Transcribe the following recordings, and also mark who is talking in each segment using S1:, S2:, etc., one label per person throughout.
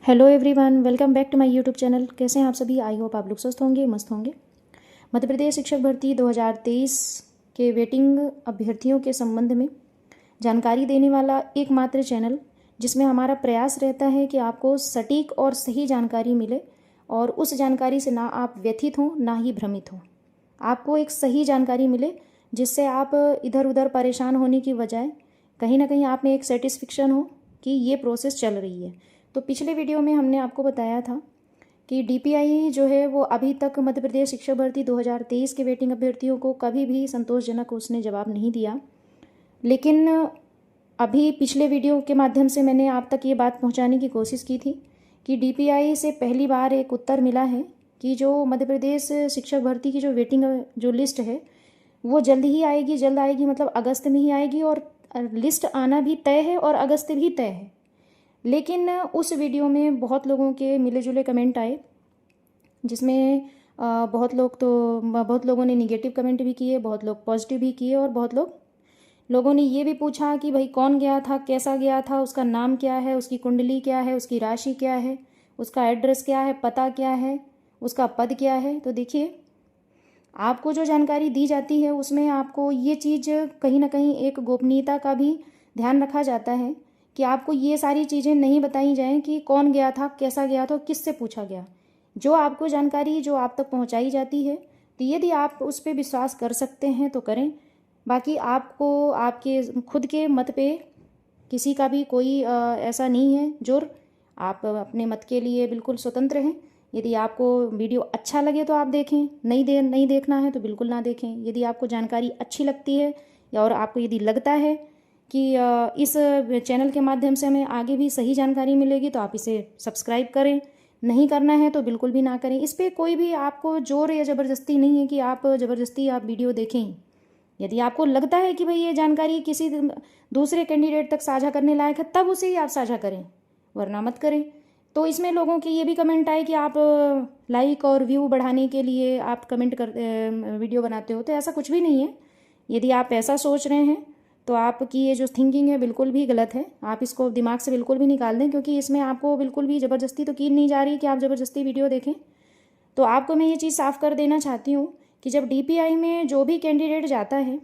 S1: Hello everyone, welcome back to my YouTube channel. कैसे हैं आप सभी? आई होप आप लोग स्वस्थ होंगे, मस्त होंगे। मध्य प्रदेश शिक्षक भर्ती 2023 के वेटिंग अभ्यर्थियों के संबंध में जानकारी देने वाला एकमात्र चैनल, जिसमें हमारा प्रयास रहता है कि आपको सटीक और सही जानकारी मिले और उस जानकारी से ना आप व्यथित हों ना ही भ्रमित हों। आपको एक सही जानकारी मिले जिससे आप इधर उधर परेशान होने की बजाय कहीं ना कहीं आप में एक सेटिस्फिक्शन हो कि ये प्रोसेस चल रही है। तो पिछले वीडियो में हमने आपको बताया था कि डीपीआई जो है वो अभी तक मध्य प्रदेश शिक्षक भर्ती 2023 के वेटिंग अभ्यर्थियों को कभी भी संतोषजनक उसने जवाब नहीं दिया। लेकिन अभी पिछले वीडियो के माध्यम से मैंने आप तक ये बात पहुंचाने की कोशिश की थी कि डीपीआई से पहली बार एक उत्तर मिला है कि जो मध्य प्रदेश शिक्षक भर्ती की जो वेटिंग जो लिस्ट है वो जल्द ही आएगी। जल्द आएगी मतलब अगस्त में ही आएगी, और लिस्ट आना भी तय है और अगस्त भी तय है। लेकिन उस वीडियो में बहुत लोगों के मिले जुले कमेंट आए, जिसमें बहुत लोगों ने निगेटिव कमेंट भी किए, बहुत लोग पॉजिटिव भी किए, और बहुत लोगों ने ये भी पूछा कि भाई कौन गया था, कैसा गया था, उसका नाम क्या है, उसकी कुंडली क्या है, उसकी राशि क्या है, उसका एड्रेस क्या है, पता क्या है, उसका पद क्या है। तो देखिए, आपको जो जानकारी दी जाती है उसमें आपको ये चीज़ कहीं ना कहीं एक गोपनीयता का भी ध्यान रखा जाता है कि आपको ये सारी चीज़ें नहीं बताई जाएं कि कौन गया था, कैसा गया था, किससे पूछा गया। जो आपको जानकारी जो आप तक पहुंचाई जाती है, तो यदि आप उस पर विश्वास कर सकते हैं तो करें। बाकी आपको आपके खुद के मत पे किसी का भी कोई ऐसा नहीं है जोर। आप अपने मत के लिए बिल्कुल स्वतंत्र हैं। यदि आपको वीडियो अच्छा लगे तो आप देखें, नहीं देखना है तो बिल्कुल ना देखें। यदि आपको जानकारी अच्छी लगती है और आपको यदि लगता है कि इस चैनल के माध्यम से हमें आगे भी सही जानकारी मिलेगी तो आप इसे सब्सक्राइब करें। नहीं करना है तो बिल्कुल भी ना करें। इस पर कोई भी आपको जोर या ज़बरदस्ती नहीं है कि आप ज़बरदस्ती आप वीडियो देखें। यदि आपको लगता है कि भाई ये जानकारी किसी दूसरे कैंडिडेट तक साझा करने लायक है, तब उसे ही आप साझा करें, वरना मत करें। तो इसमें लोगों के ये भी कमेंट आए कि आप लाइक और व्यू बढ़ाने के लिए आप कमेंट कर वीडियो बनाते हो, तो ऐसा कुछ भी नहीं है। यदि आप ऐसा सोच रहे हैं तो आपकी ये जो थिंकिंग है बिल्कुल भी गलत है। आप इसको दिमाग से बिल्कुल भी निकाल दें, क्योंकि इसमें आपको बिल्कुल भी ज़बरदस्ती तो की नहीं जा रही कि आप ज़बरदस्ती वीडियो देखें। तो आपको मैं ये चीज़ साफ कर देना चाहती हूँ कि जब डीपीआई में जो भी कैंडिडेट जाता है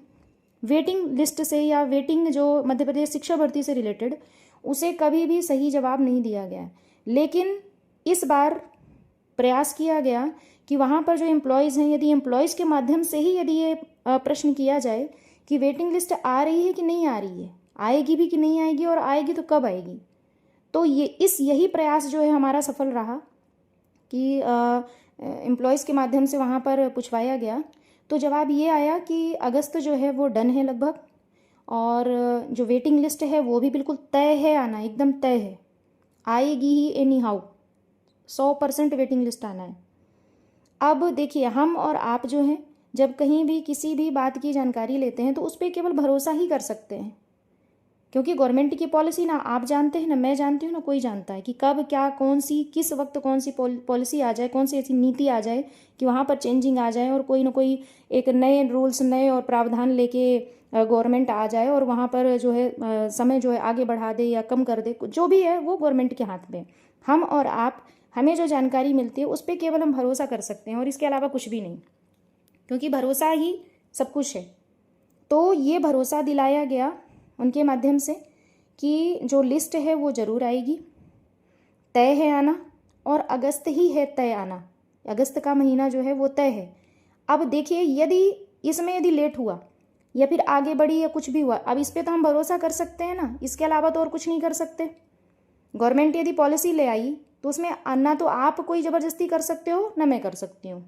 S1: वेटिंग लिस्ट से या वेटिंग जो मध्य प्रदेश शिक्षा भर्ती से रिलेटेड, उसे कभी भी सही जवाब नहीं दिया गया। लेकिन इस बार प्रयास किया गया कि वहाँ पर जो एम्प्लॉयज़ हैं, यदि एम्प्लॉयज़ के माध्यम से ही यदि ये प्रश्न किया जाए कि वेटिंग लिस्ट आ रही है कि नहीं आ रही है, आएगी भी कि नहीं आएगी, और आएगी तो कब आएगी, तो यही प्रयास जो है हमारा सफल रहा कि एम्प्लॉयज़ के माध्यम से वहाँ पर पूछवाया गया। तो जवाब ये आया कि अगस्त जो है वो डन है लगभग, और जो वेटिंग लिस्ट है वो भी बिल्कुल तय है, आना एकदम तय है, आएगी ही एनी हाउ, 100% वेटिंग लिस्ट आना है। अब देखिए, हम और आप जो हैं जब कहीं भी किसी भी बात की जानकारी लेते हैं तो उस पर केवल भरोसा ही कर सकते हैं, क्योंकि गवर्नमेंट की पॉलिसी ना आप जानते हैं, ना मैं जानती हूँ, ना कोई जानता है कि कब क्या कौन सी किस वक्त कौन सी पॉलिसी आ जाए, कौन सी ऐसी नीति आ जाए कि वहाँ पर चेंजिंग आ जाए और कोई ना कोई एक नए रूल्स, नए और प्रावधान लेके गवर्नमेंट आ जाए और वहाँ पर जो है समय जो है आगे बढ़ा दे या कम कर दे। जो भी है वो गवर्नमेंट के हाथ में। हम और आप, हमें जो जानकारी मिलती है उस पर केवल हम भरोसा कर सकते हैं, और इसके अलावा कुछ भी नहीं, क्योंकि भरोसा ही सब कुछ है। तो ये भरोसा दिलाया गया उनके माध्यम से कि जो लिस्ट है वो ज़रूर आएगी, तय है आना, और अगस्त ही है तय आना, अगस्त का महीना जो है वो तय है। अब देखिए, यदि लेट हुआ या फिर आगे बढ़ी या कुछ भी हुआ, अब इस पर तो हम भरोसा कर सकते हैं ना, इसके अलावा तो और कुछ नहीं कर सकते। गवर्नमेंट यदि पॉलिसी ले आई तो उसमें ना तो आप कोई ज़बरदस्ती कर सकते हो, ना मैं कर सकती हूँ।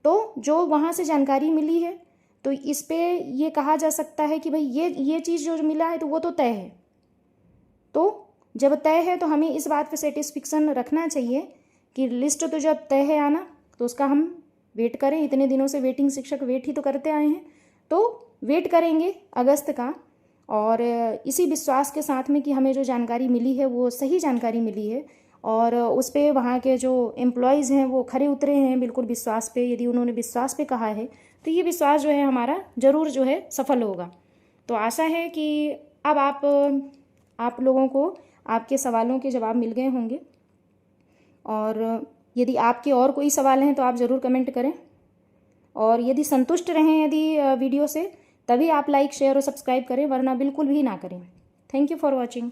S1: तो जो वहाँ से जानकारी मिली है तो इस पे ये कहा जा सकता है कि भाई ये चीज़ जो मिला है तो वो तो तय है। तो जब तय है तो हमें इस बात पे सेटिस्फिक्शन रखना चाहिए कि लिस्ट तो जब तय है आना तो उसका हम वेट करें। इतने दिनों से वेटिंग शिक्षक वेट ही तो करते आए हैं, तो वेट करेंगे अगस्त का, और इसी विश्वास के साथ में कि हमें जो जानकारी मिली है वो सही जानकारी मिली है, और उस पर वहाँ के जो एम्प्लॉयज़ हैं वो खरे उतरे हैं बिल्कुल विश्वास पे। यदि उन्होंने विश्वास पे कहा है तो ये विश्वास जो है हमारा ज़रूर जो है सफल होगा। तो आशा है कि अब आप लोगों को आपके सवालों के जवाब मिल गए होंगे। और यदि आपके और कोई सवाल हैं तो आप ज़रूर कमेंट करें, और यदि संतुष्ट रहें यदि वीडियो से, तभी आप लाइक, शेयर और सब्सक्राइब करें, वरना बिल्कुल भी ना करें। Thank you for watching.